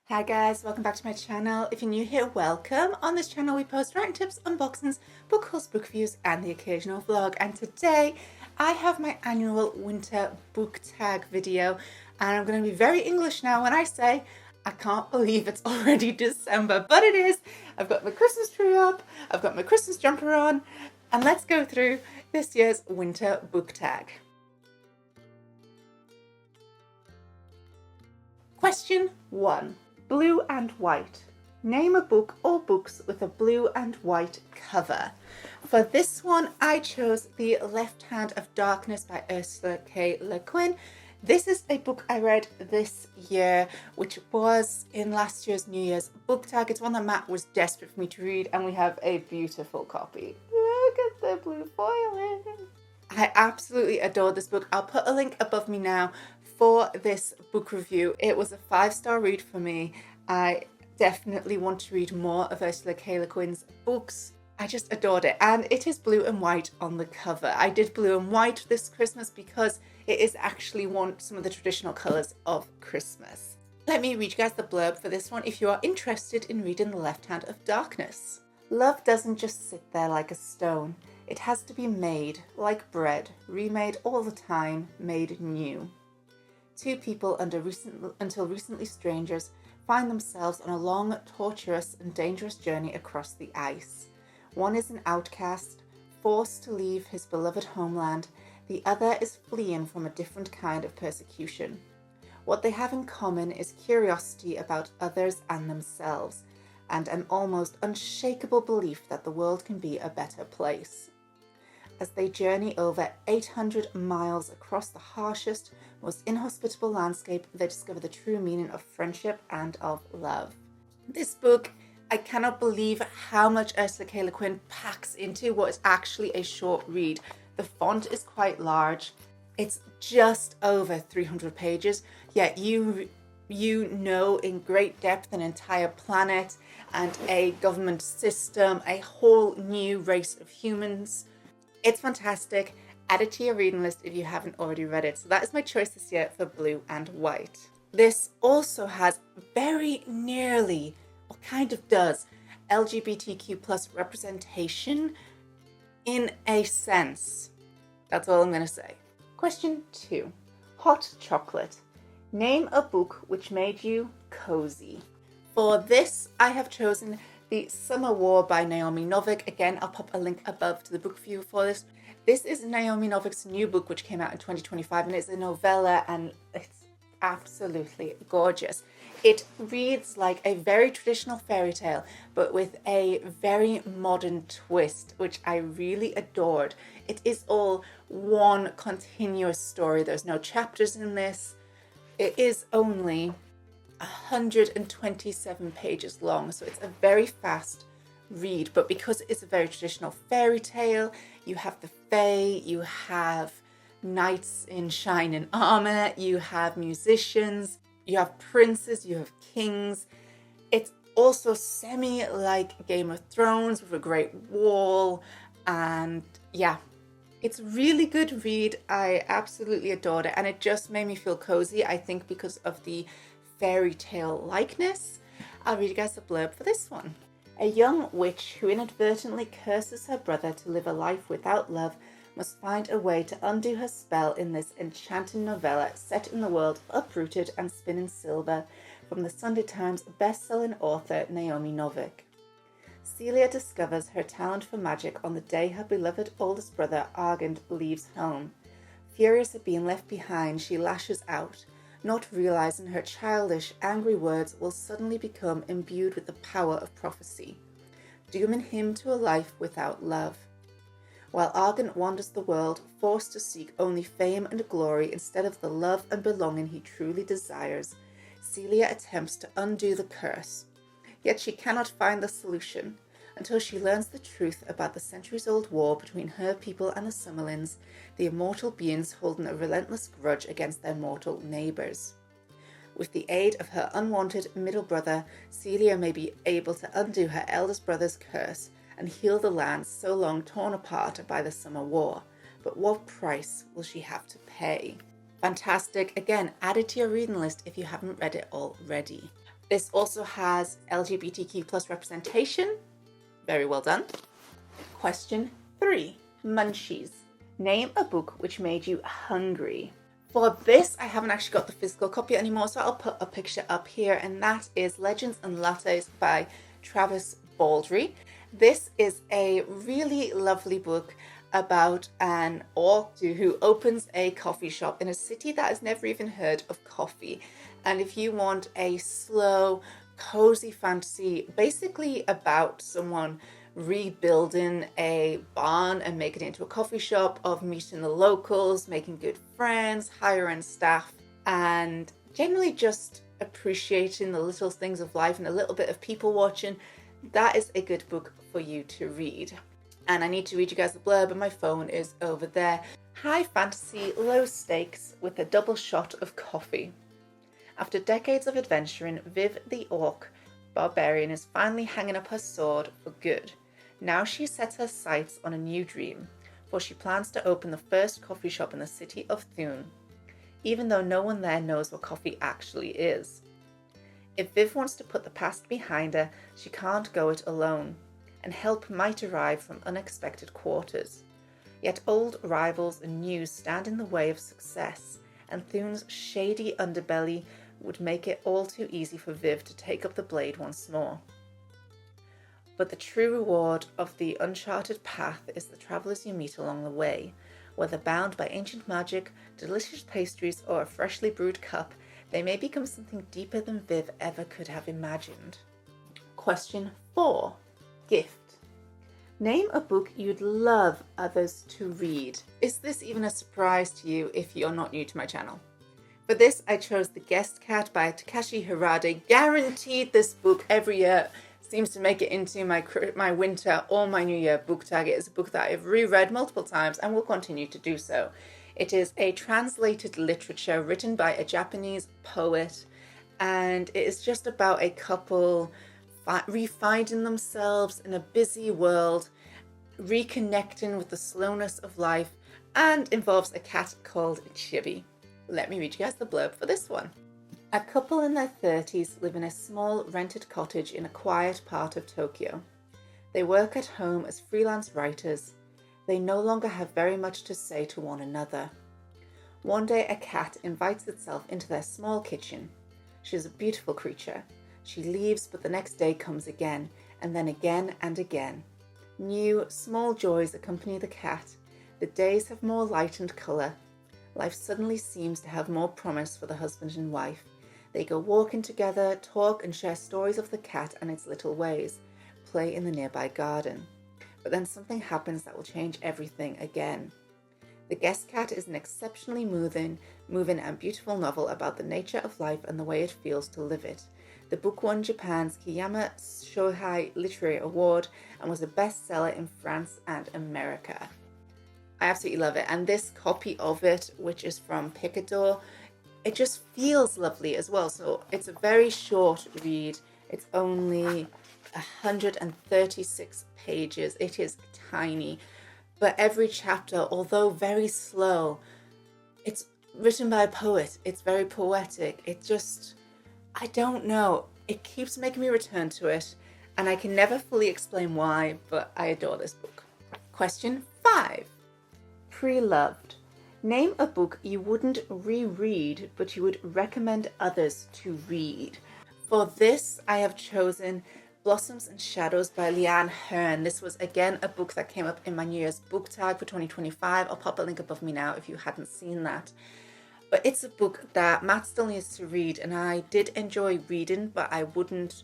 Hi guys, welcome back to my channel. If you're new here, welcome. On this channel we post writing tips, unboxings, book hauls, book reviews and the occasional vlog. And today I have my annual winter book tag video and I'm going to be very English now when I say I can't believe it's already December, but it is. I've got my Christmas tree up, I've got my Christmas jumper on, and let's go through this year's winter book tag. Question 1. Blue and white. Name a book or books with a blue and white cover. For this one, I chose The Left Hand of Darkness by Ursula K. Le Guin. This is a book I read this year, which was in last year's New Year's book tag. It's one that Matt was desperate for me to read, and we have a beautiful copy. Look at the blue foiling. I absolutely adore this book. I'll put a link above me now for this book review. It was a 5-star read for me. I definitely want to read more of Ursula K. Le Guin's books. I just adored it, and it is blue and white on the cover. I did blue and white this Christmas because it is actually some of the traditional colours of Christmas. Let me read you guys the blurb for this one if you are interested in reading The Left Hand of Darkness. Love doesn't just sit there like a stone. It has to be made, like bread, remade all the time, made new. Two people until recently strangers find themselves on a long, torturous and dangerous journey across the ice. One is an outcast, forced to leave his beloved homeland. The other is fleeing from a different kind of persecution. What they have in common is curiosity about others and themselves, and an almost unshakable belief that the world can be a better place. As they journey over 800 miles across the harshest, most inhospitable landscape, they discover the true meaning of friendship and of love. This book, I cannot believe how much Ursula K. Le Guin packs into what is actually a short read. The font is quite large. It's just over 300 pages, yet you know in great depth an entire planet and a government system, a whole new race of humans. It's fantastic. Add it to your reading list if you haven't already read it. So that is my choice this year for blue and white. This also has very nearly, or kind of does, LGBTQ plus representation in a sense. That's all I'm going to say. Question 2. Hot chocolate. Name a book which made you cozy. For this, I have chosen The Summer War by Naomi Novik. Again, I'll pop a link above to the book review for this. This is Naomi Novik's new book, which came out in 2025, and it's a novella, and it's absolutely gorgeous. It reads like a very traditional fairy tale, but with a very modern twist, which I really adored. It is all one continuous story. There's no chapters in this. It is only 127 pages long, so it's a very fast read, but because it's a very traditional fairy tale, you have the fae, you have knights in shining armor, you have musicians, you have princes, you have kings. It's also semi like Game of Thrones with a great wall, and yeah, it's really good read. I absolutely adored it, and it just made me feel cozy, I think because of the fairy tale likeness. I'll read you guys the blurb for this one. A young witch who inadvertently curses her brother to live a life without love must find a way to undo her spell in this enchanting novella set in the world of Uprooted and Spinning Silver from the Sunday Times best-selling author Naomi Novik. Celia discovers her talent for magic on the day her beloved oldest brother Argent leaves home. Furious at being left behind, she lashes out, not realizing her childish, angry words will suddenly become imbued with the power of prophecy, dooming him to a life without love. While Argent wanders the world, forced to seek only fame and glory instead of the love and belonging he truly desires, Celia attempts to undo the curse. Yet she cannot find the solution until she learns the truth about the centuries-old war between her people and the Summerlins, the immortal beings holding a relentless grudge against their mortal neighbours. With the aid of her unwanted middle brother, Celia may be able to undo her eldest brother's curse and heal the lands so long torn apart by the Summer War. But what price will she have to pay? Fantastic. Again, add it to your reading list if you haven't read it already. This also has LGBTQ plus representation. Very well done. Question 3. Munchies. Name a book which made you hungry. For this, I haven't actually got the physical copy anymore, so I'll put a picture up here, and that is Legends and Lattes by Travis Baldry. This is a really lovely book about an orc who opens a coffee shop in a city that has never even heard of coffee. And if you want a slow, cozy fantasy, basically about someone rebuilding a barn and making it into a coffee shop, of meeting the locals, making good friends, hiring staff, and generally just appreciating the little things of life and a little bit of people watching, that is a good book for you to read. And I need to read you guys the blurb, and my phone is over there. High fantasy, low stakes, with a double shot of coffee. After decades of adventuring, Viv the Orc barbarian is finally hanging up her sword for good. Now she sets her sights on a new dream, for she plans to open the first coffee shop in the city of Thun, even though no one there knows what coffee actually is. If Viv wants to put the past behind her, she can't go it alone, and help might arrive from unexpected quarters. Yet old rivals and new stand in the way of success, and Thun's shady underbelly would make it all too easy for Viv to take up the blade once more. But the true reward of the uncharted path is the travellers you meet along the way. Whether bound by ancient magic, delicious pastries, or a freshly brewed cup, they may become something deeper than Viv ever could have imagined. Question 4. Gift. Name a book you'd love others to read. Is this even a surprise to you if you're not new to my channel? For this, I chose The Guest Cat by Takashi Harade. Guaranteed this book every year seems to make it into my winter or my New Year book tag. It is a book that I've reread multiple times and will continue to do so. It is a translated literature written by a Japanese poet, and it is just about a couple refinding themselves in a busy world, reconnecting with the slowness of life, and involves a cat called Chibi. Let me read you guys the blurb for this one. A couple in their 30s live in a small rented cottage in a quiet part of Tokyo. They work at home as freelance writers. They no longer have very much to say to one another. One day a cat invites itself into their small kitchen. She is a beautiful creature. She leaves, but the next day comes again, and then again and again. New, small joys accompany the cat. The days have more light and colour. Life suddenly seems to have more promise for the husband and wife. They go walking together, talk and share stories of the cat and its little ways, play in the nearby garden. But then something happens that will change everything again. The Guest Cat is an exceptionally moving and beautiful novel about the nature of life and the way it feels to live it. The book won Japan's Kiyama Shohei Literary Award and was a bestseller in France and America. I absolutely love it, and this copy of it, which is from Picador, it just feels lovely as well. So it's a very short read. It's only 136 pages. It is tiny, but every chapter, although very slow, it's written by a poet. It's very poetic. It just, I don't know. It keeps making me return to it, and I can never fully explain why, but I adore this book. Question 5. Preloved. Name a book you wouldn't reread, but you would recommend others to read. For this, I have chosen Blossoms and Shadows by Leanne Hearn. This was again a book that came up in my New Year's book tag for 2025. I'll pop a link above me now if you hadn't seen that. But it's a book that Matt still needs to read, and I did enjoy reading, but I wouldn't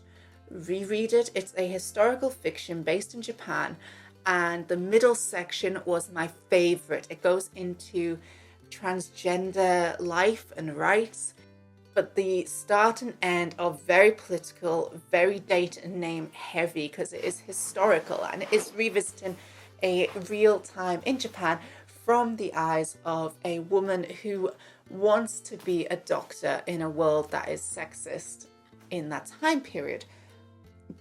reread it. It's a historical fiction based in Japan, and the middle section was my favorite. It goes into transgender life and rights, but the start and end are very political, very date and name heavy, because it is historical and it is revisiting a real time in Japan from the eyes of a woman who wants to be a doctor in a world that is sexist in that time period.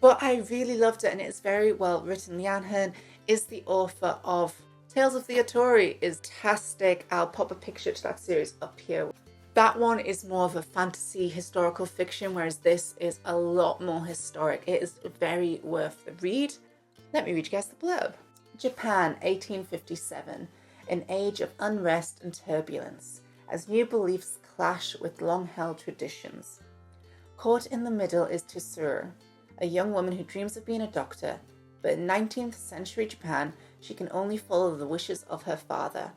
But I really loved it, and it's very well written. Leanne Hearn is the author of Tales of the Atori. Is fantastic. I'll pop a picture to that series up here. That one is more of a fantasy historical fiction, whereas this is a lot more historic. It is very worth the read. Let me read you guys the blurb. Japan, 1857, an age of unrest and turbulence, as new beliefs clash with long-held traditions. Caught in the middle is Tsuru, a young woman who dreams of being a doctor, but in 19th century Japan, she can only follow the wishes of her father.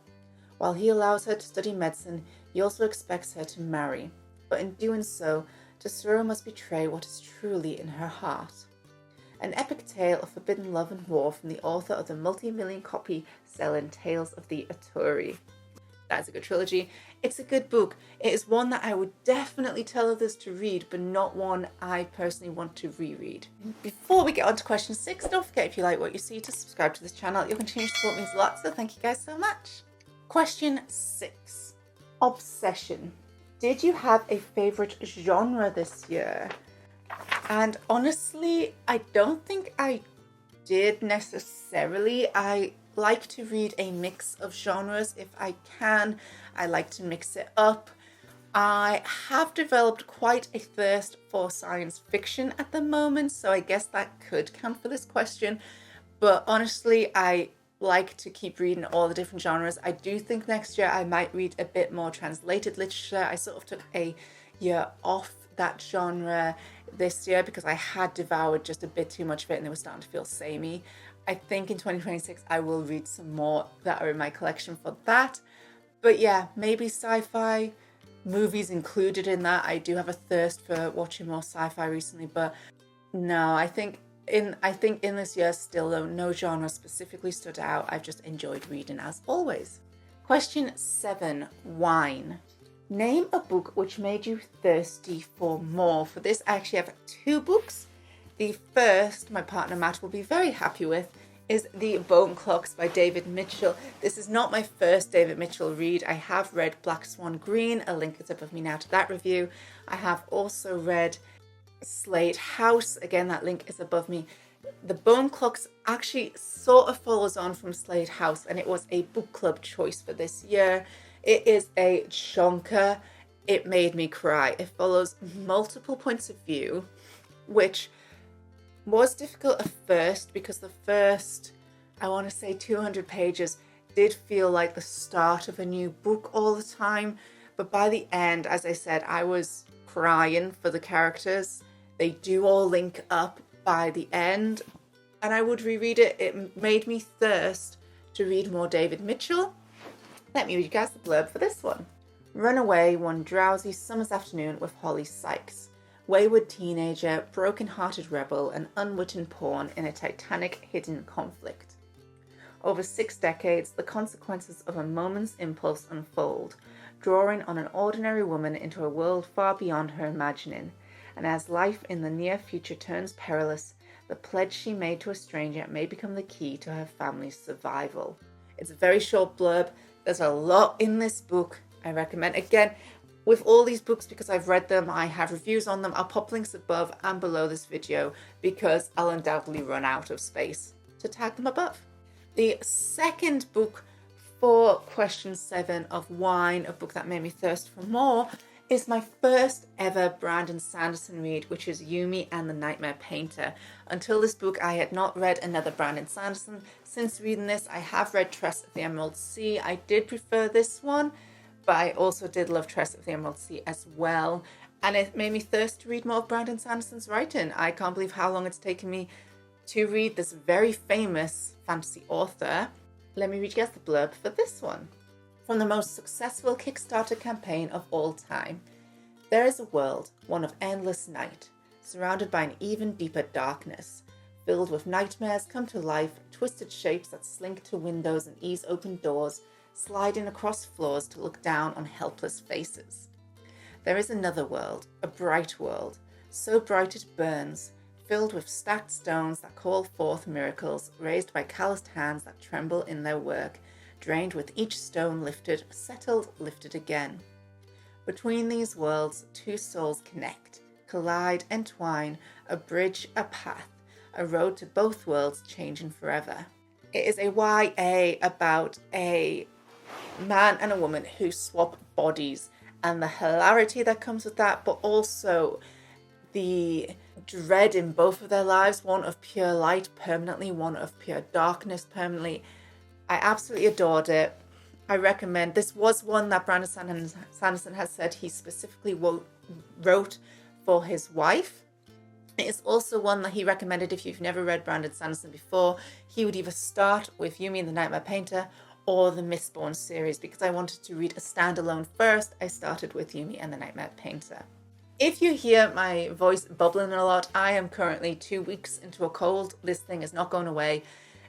While he allows her to study medicine, he also expects her to marry, but in doing so, Tsuru must betray what is truly in her heart. An epic tale of forbidden love and war from the author of the multi-million copy selling Tales of the Atori. That is a good trilogy. It's a good book. It is one that I would definitely tell others to read, but not one I personally want to reread. Before we get on to question 6, don't forget, if you like what you see, to subscribe to this channel. You'll continue to support me a lot, so thank you guys so much. Question 6. Obsession. Did you have a favourite genre this year? And honestly, I don't think I did necessarily. I like to read a mix of genres if I can. I like to mix it up. I have developed quite a thirst for science fiction at the moment, so I guess that could count for this question. But honestly, I like to keep reading all the different genres. I do think next year I might read a bit more translated literature. I sort of took a year off that genre this year because I had devoured just a bit too much of it and it was starting to feel samey. I think in 2026 I will read some more that are in my collection for that. But yeah, maybe sci-fi, movies included in that. I do have a thirst for watching more sci-fi recently, but no, I think in this year still though, no genre specifically stood out. I've just enjoyed reading as always. Question 7, wine. Name a book which made you thirsty for more. For this, I actually have 2 books. The first, my partner Matt will be very happy with, is The Bone Clocks by David Mitchell. This is not my first David Mitchell read. I have read Black Swan Green. A link is above me now to that review. I have also read Slade House. Again, that link is above me. The Bone Clocks actually sort of follows on from Slade House, and it was a book club choice for this year. It is a chonker. It made me cry. It follows multiple points of view, which was difficult at first because the first, I want to say 200 pages did feel like the start of a new book all the time. But by the end, as I said, I was crying for the characters. They do all link up by the end, and I would reread it. It made me thirst to read more David Mitchell. Let me read you guys the blurb for this one. Run away one drowsy summer's afternoon with Holly Sykes. Wayward teenager, broken-hearted rebel, and unwitting pawn in a titanic hidden conflict. Over 6 decades, the consequences of a moment's impulse unfold, drawing on an ordinary woman into a world far beyond her imagining. And as life in the near future turns perilous, the pledge she made to a stranger may become the key to her family's survival. It's a very short blurb. There's a lot in this book. I recommend, again, with all these books, because I've read them, I have reviews on them. I'll pop links above and below this video because I'll undoubtedly run out of space to tag them above. The second book for question 7 of Wine, a book that made me thirst for more, is my first ever Brandon Sanderson read, which is Yumi and the Nightmare Painter. Until this book, I had not read another Brandon Sanderson. Since reading this, I have read Tress of the Emerald Sea. I did prefer this one, but I also did love Tress of the Emerald Sea as well. And it made me thirst to read more of Brandon Sanderson's writing. I can't believe how long it's taken me to read this very famous fantasy author. Let me read you guys the blurb for this one. From the most successful Kickstarter campaign of all time. There is a world, one of endless night, surrounded by an even deeper darkness, filled with nightmares come to life, twisted shapes that slink to windows and ease open doors, sliding across floors to look down on helpless faces. There is another world, a bright world, so bright it burns, filled with stacked stones that call forth miracles, raised by calloused hands that tremble in their work, drained with each stone lifted, settled, lifted again. Between these worlds, 2 souls connect, collide, entwine, a bridge, a path, a road to both worlds changing forever. It is a YA about a man and a woman who swap bodies, and the hilarity that comes with that, but also the dread in both of their lives, one of pure light permanently, one of pure darkness permanently. I absolutely adored it. I recommend. This was one that Brandon Sanderson has said he specifically wrote for his wife. It is also one that he recommended if you've never read Brandon Sanderson before. He would either start with Yumi and the Nightmare Painter or the Mistborn series. Because I wanted to read a standalone first, I started with Yumi and the Nightmare Painter. If you hear my voice bubbling a lot, I am currently 2 weeks into a cold. This thing is not going away.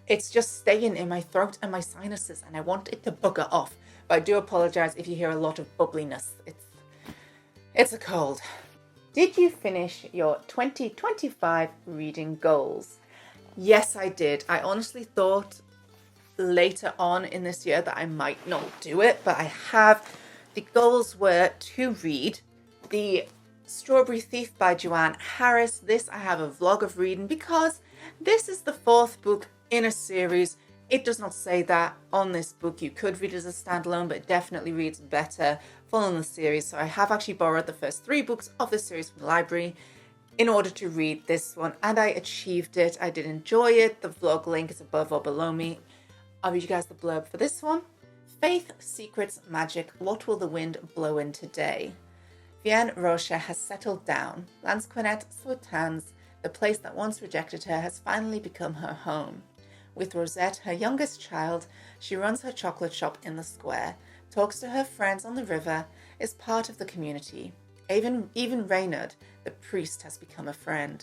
It's just staying in my throat and my sinuses, and I want it to bugger off. But I do apologize if you hear a lot of bubbliness. It's a cold. Did you finish your 2025 reading goals? Yes, I did. I honestly thought later on in this year that I might not do it, but I have. The goals were to read The Strawberry Thief by Joanne Harris. This I have a vlog of reading because this is the 4th book in a series. It does not say that on this book. You could read it as a standalone, but it definitely reads better following the series. So I have actually borrowed the first 3 books of the series from the library in order to read this one, and I achieved it. I did enjoy it. The vlog link is above or below me. I'll read you guys the blurb for this one. Faith, secrets, magic. What will the wind blow in today? Vienne Rocha has settled down. Lansquenet Sauternes, the place that once rejected her, has finally become her home. With Rosette, her youngest child, she runs her chocolate shop in the square, talks to her friends on the river, is part of the community. Even Reynard, the priest, has become a friend.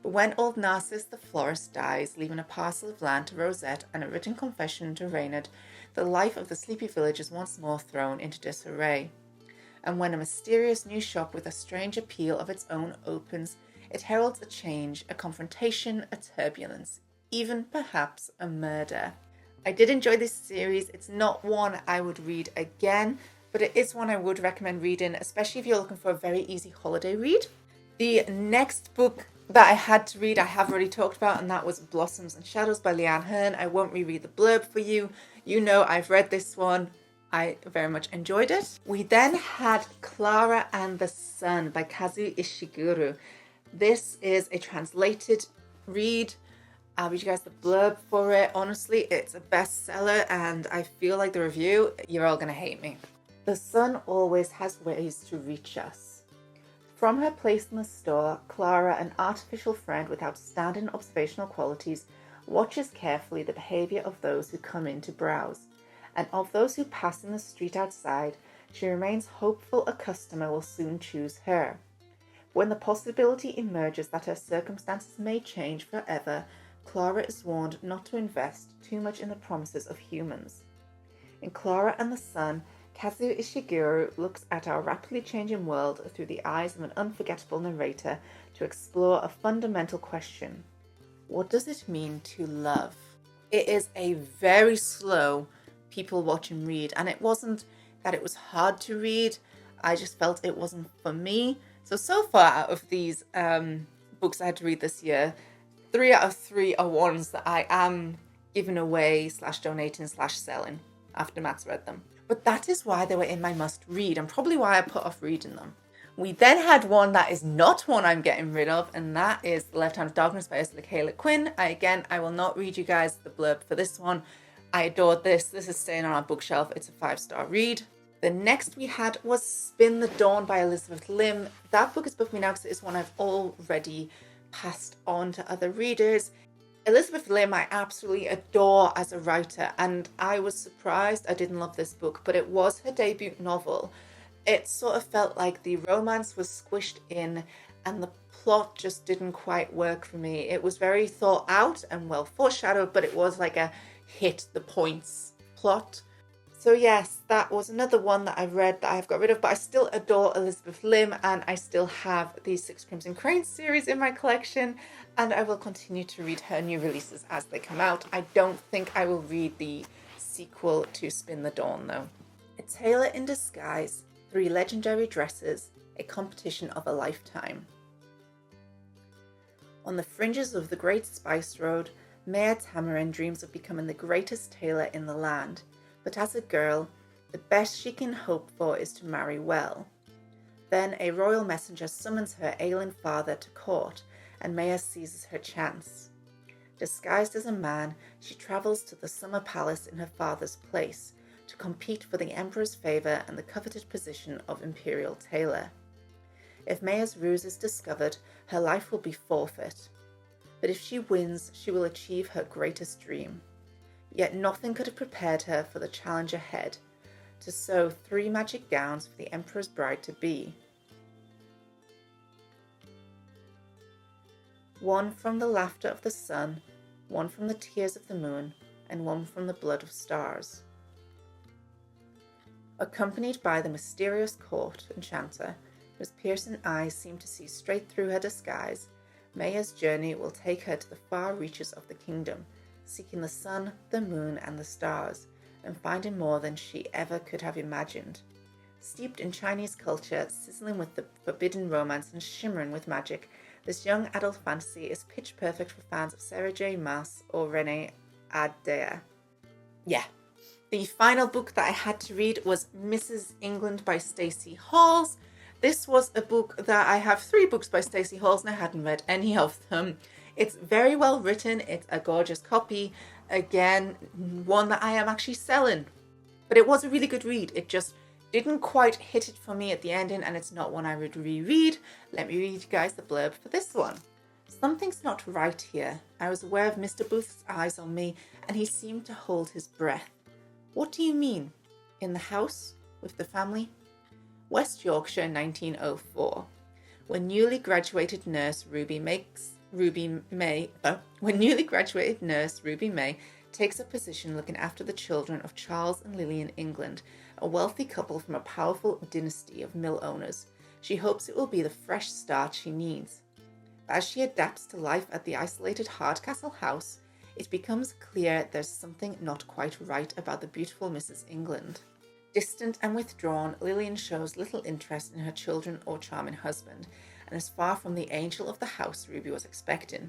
But when old Narcissus the florist dies, leaving a parcel of land to Rosette and a written confession to Reynard, the life of the sleepy village is once more thrown into disarray. And when a mysterious new shop with a strange appeal of its own opens, it heralds a change, a confrontation, a turbulence, even perhaps a murder. I did enjoy this series. It's not one I would read again, but it is one I would recommend reading, especially if you're looking for a very easy holiday read. The next book that I had to read I have already talked about, and that was Blossoms and Shadows by Leanne Hearn. I won't reread the blurb for you. You know I've read this one. I very much enjoyed it. We then had Klara and the Sun by Kazou Ishiguru. This is a translated read. I'll read you guys the blurb for it. Honestly, it's a bestseller, and I feel like the review, you're all gonna hate me. The sun always has ways to reach us. From her place in the store, Klara, an artificial friend with outstanding observational qualities, watches carefully the behavior of those who come in to browse. And of those who pass in the street outside, she remains hopeful a customer will soon choose her. When the possibility emerges that her circumstances may change forever, Klara is warned not to invest too much in the promises of humans. In Klara and the Sun, Kazou Ishiguru looks at our rapidly changing world through the eyes of an unforgettable narrator to explore a fundamental question. What does it mean to love? It is a very slow people watch and read, and it wasn't that it was hard to read. I just felt it wasn't for me. So far out of these books I had to read this year, 3 out of 3 are ones that I am giving away / donating / selling after Matt's read them. But that is why they were in my must read, and probably why I put off reading them. We then had one that is not one I'm getting rid of, and that is The Left Hand of Darkness by Ursula K. Le Guin. I will not read you guys the blurb for this one. I adored this. This is staying on our bookshelf. It's a 5-star read. The next we had was Spin the Dawn by Elizabeth Lim. That book is above me now because it is one I've already passed on to other readers. Elizabeth Lim I absolutely adore as a writer, and I was surprised I didn't love this book, but it was her debut novel. It sort of felt like the romance was squished in and the plot just didn't quite work for me. It was very thought out and well foreshadowed, but it was like a hit the points plot. So yes, that was another one that I've read that I've got rid of, but I still adore Elizabeth Lim, and I still have the 6 Crimson Cranes series in my collection, and I will continue to read her new releases as they come out. I don't think I will read the sequel to Spin the Dawn though. A Tailor in Disguise, 3 Legendary Dresses, a competition of a lifetime. On the fringes of the Great Spice Road, Maya Tamarin dreams of becoming the greatest tailor in the land. But as a girl, The best she can hope for is to marry well. Then a royal messenger summons her ailing father to court, and Maya seizes her chance. Disguised as a man, she travels to the summer palace in her father's place to compete for the emperor's favor and the coveted position of imperial tailor. If Maya's ruse is discovered, her life will be forfeit. But if she wins, she will achieve her greatest dream. Yet nothing could have prepared her for the challenge ahead, to sew 3 magic gowns for the emperor's bride-to-be. One from the laughter of the sun, one from the tears of the moon, and one from the blood of stars. Accompanied by the mysterious court enchanter, whose piercing eyes seem to see straight through her disguise, Maya's journey will take her to the far reaches of the kingdom, seeking the sun, the moon, and the stars, and finding more than she ever could have imagined. Steeped in Chinese culture, sizzling with the forbidden romance and shimmering with magic, this young adult fantasy is pitch perfect for fans of Sarah J. Maas or Renée Adair. Yeah. The final book that I had to read was Mrs. England by Stacey Halls. This was a book that I have 3 books by Stacey Halls and I hadn't read any of them. It's very well written. It's a gorgeous copy. Again, one that I am actually selling. But it was a really good read. It just didn't quite hit it for me at the ending, and it's not one I would reread. Let me read you guys the blurb for this one. Something's not right here. I was aware of Mr. Booth's eyes on me, and he seemed to hold his breath. What do you mean? In the house? With the family? West Yorkshire, 1904. When newly graduated nurse Ruby May takes a position looking after the children of Charles and Lillian England, a wealthy couple from a powerful dynasty of mill owners, she hopes it will be the fresh start she needs. But as she adapts to life at the isolated Hardcastle house, it becomes clear there's something not quite right about the beautiful Mrs. England. Distant and withdrawn, Lillian shows little interest in her children or charming husband, and is far from the angel of the house Ruby was expecting.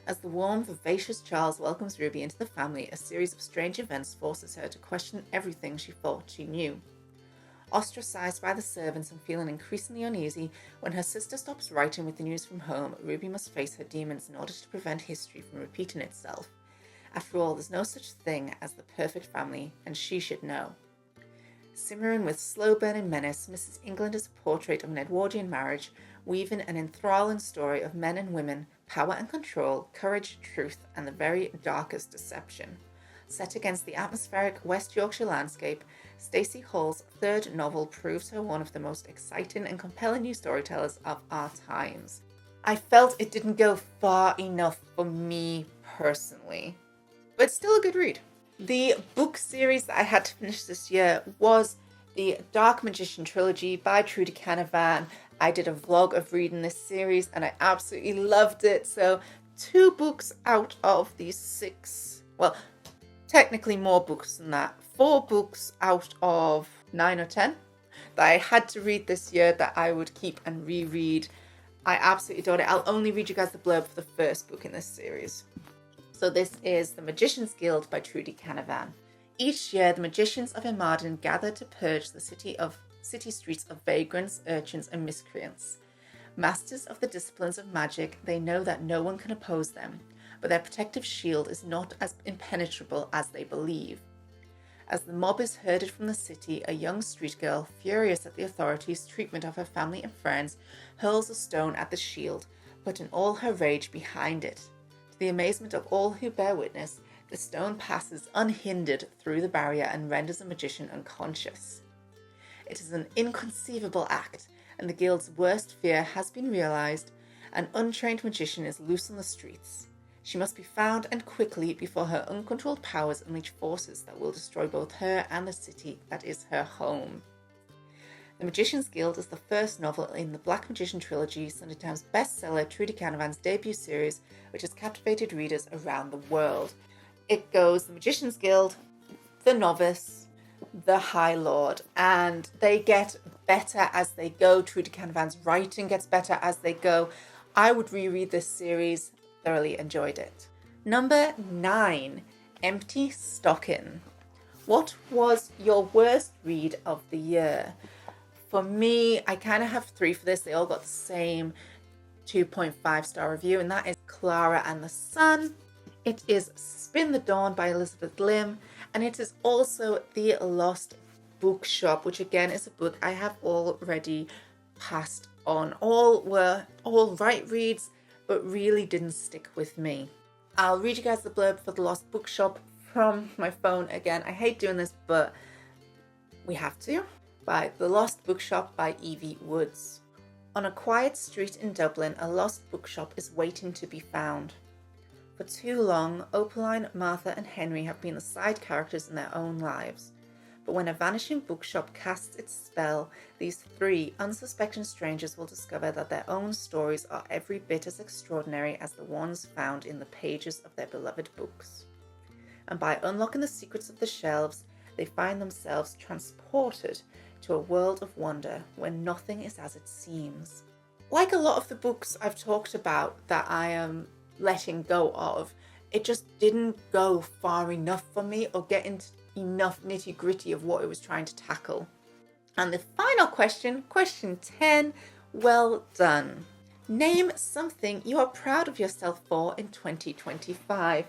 As the warm, vivacious Charles welcomes Ruby into the family, a series of strange events forces her to question everything she thought she knew. Ostracized by the servants and feeling increasingly uneasy, when her sister stops writing with the news from home, Ruby must face her demons in order to prevent history from repeating itself. After all, there's no such thing as the perfect family, and she should know. Simmering with slow-burning menace, Mrs. England is a portrait of an Edwardian marriage, weaving an enthralling story of men and women, power and control, courage, truth, and the very darkest deception. Set against the atmospheric West Yorkshire landscape, Stacey Hall's 3rd novel proves her one of the most exciting and compelling new storytellers of our times. I felt it didn't go far enough for me personally, but it's still a good read. The book series that I had to finish this year was the Dark Magician trilogy by Trudy Canavan. I did a vlog of reading this series and I absolutely loved it. So 2 books out of these 6, well, technically more books than that, 4 books out of 9 or 10 that I had to read this year that I would keep and reread. I absolutely adored it. I'll only read you guys the blurb for the first book in this series. So this is The Magician's Guild by Trudy Canavan. Each year, the magicians of Imaden gather to purge the city streets of vagrants, urchins, and miscreants. Masters of the disciplines of magic, they know that no one can oppose them, but their protective shield is not as impenetrable as they believe. As the mob is herded from the city, a young street girl, furious at the authorities' treatment of her family and friends, hurls a stone at the shield, putting all her rage behind it. To the amazement of all who bear witness, the stone passes unhindered through the barrier and renders the magician unconscious. It is an inconceivable act, and the guild's worst fear has been realized. An untrained magician is loose on the streets. She must be found and quickly before her uncontrolled powers unleash forces that will destroy both her and the city that is her home. The Magician's Guild is the first novel in the Black Magician trilogy, Sunday Times bestseller Trudy Canavan's debut series, which has captivated readers around the world. It goes The Magician's Guild, The Novice, The High Lord, and they get better as they go. Trudy Canavan's writing gets better as they go. I would reread this series. Thoroughly enjoyed it. Number 9, Empty Stocking. What was your worst read of the year? For me, I kind of have 3 for this. They all got the same 2.5 star review, and that is Klara and the Sun. It is Spin the Dawn by Elizabeth Lim, and it is also The Lost Bookshop, which again is a book I have already passed on. All were all right reads, but really didn't stick with me. I'll read you guys the blurb for The Lost Bookshop from my phone again. I hate doing this, but we have to. By The Lost Bookshop by Evie Woods. On a quiet street in Dublin, a lost bookshop is waiting to be found. For too long, Opaline, Martha and Henry have been the side characters in their own lives. But when a vanishing bookshop casts its spell, these 3 unsuspecting strangers will discover that their own stories are every bit as extraordinary as the ones found in the pages of their beloved books. And by unlocking the secrets of the shelves, they find themselves transported to a world of wonder where nothing is as it seems. Like a lot of the books I've talked about that I am letting go of, it just didn't go far enough for me or get into enough nitty-gritty of what it was trying to tackle. And the final question, question 10, well done. Name something you are proud of yourself for in 2025.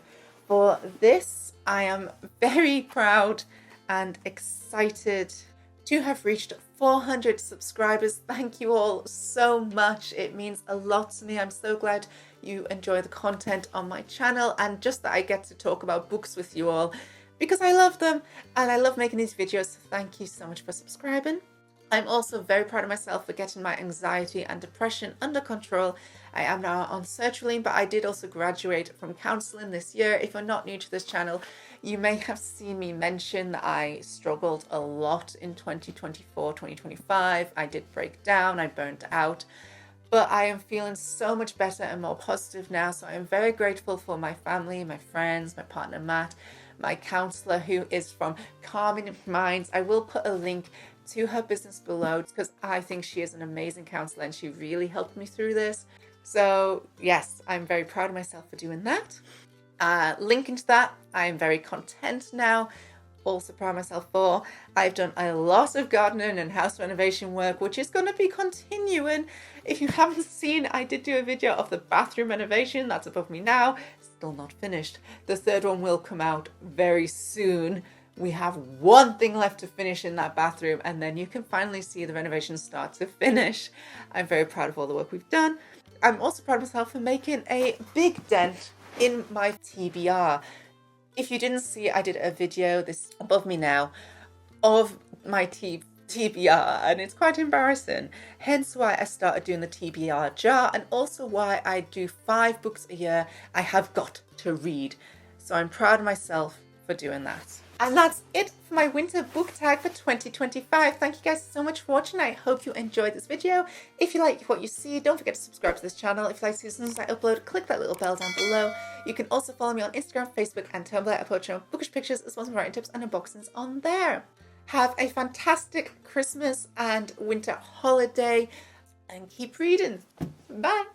For this, I am very proud and excited to have reached 400 subscribers. Thank you all so much. It means a lot to me. I'm so glad you enjoy the content on my channel and just that I get to talk about books with you all because I love them and I love making these videos. So thank you so much for subscribing. I'm also very proud of myself for getting my anxiety and depression under control. I am now on sertraline, but I did also graduate from counselling this year. If you're not new to this channel, you may have seen me mention that I struggled a lot in 2024, 2025. I did break down, I burnt out, but I am feeling so much better and more positive now. So I am very grateful for my family, my friends, my partner Matt, my counsellor who is from Calming Minds. I will put a link to her business below because I think she is an amazing counsellor and she really helped me through this. So yes, I'm very proud of myself for doing that. Linking to that, I am very content now. Also proud of myself for. I've done a lot of gardening and house renovation work, which is going to be continuing. If you haven't seen, I did do a video of the bathroom renovation. That's above me now. Still not finished. The 3rd one will come out very soon. We have one thing left to finish in that bathroom and then you can finally see the renovation start to finish. I'm very proud of all the work we've done. I'm also proud of myself for making a big dent in my TBR. If you didn't see, I did a video, this above me now, of my TBR and it's quite embarrassing. Hence why I started doing the TBR jar and also why I do 5 books a year I have got to read. So I'm proud of myself for doing that. And that's it for my winter book tag for 2025. Thank you guys so much for watching. I hope you enjoyed this video. If you like what you see, don't forget to subscribe to this channel. If you like to see as soon as I upload, click that little bell down below. You can also follow me on Instagram, Facebook and Tumblr. I post bookish pictures as well as writing tips and unboxings on there. Have a fantastic Christmas and winter holiday and keep reading. Bye.